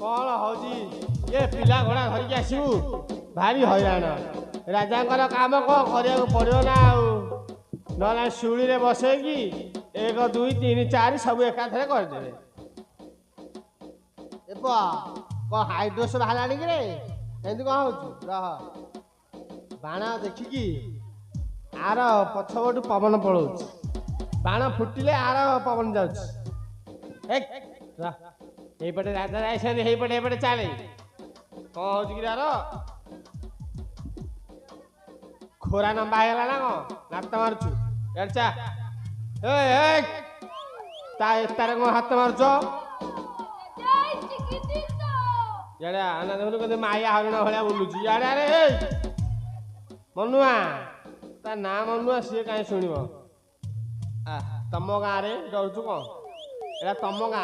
कौन हूँ ये पिला घोड़ा धरिकी आसबू भारी हैरान राजा काम कौन करा पड़ो ना ना शुणी रे बसैकी 1 2 3 4 सब एकाथरे करदे कौन हाइड्रोस बाहर कि एमती कौन हो रह बाण देखिकी आर पछपटू पवन पड़ो बाण फुटिले आर पवन जापटे राजा जापटे चले कौन हो यार खोरा नंबा है ना कौन नात मारुचु एडचा तार कौन हाथ मारुच इे माया हरिण भाया बुलूची इे अरे मनुआ ता ना मनुआ सी कहीं शुण तम गाँव डरुचु कौन एटा तम गाँ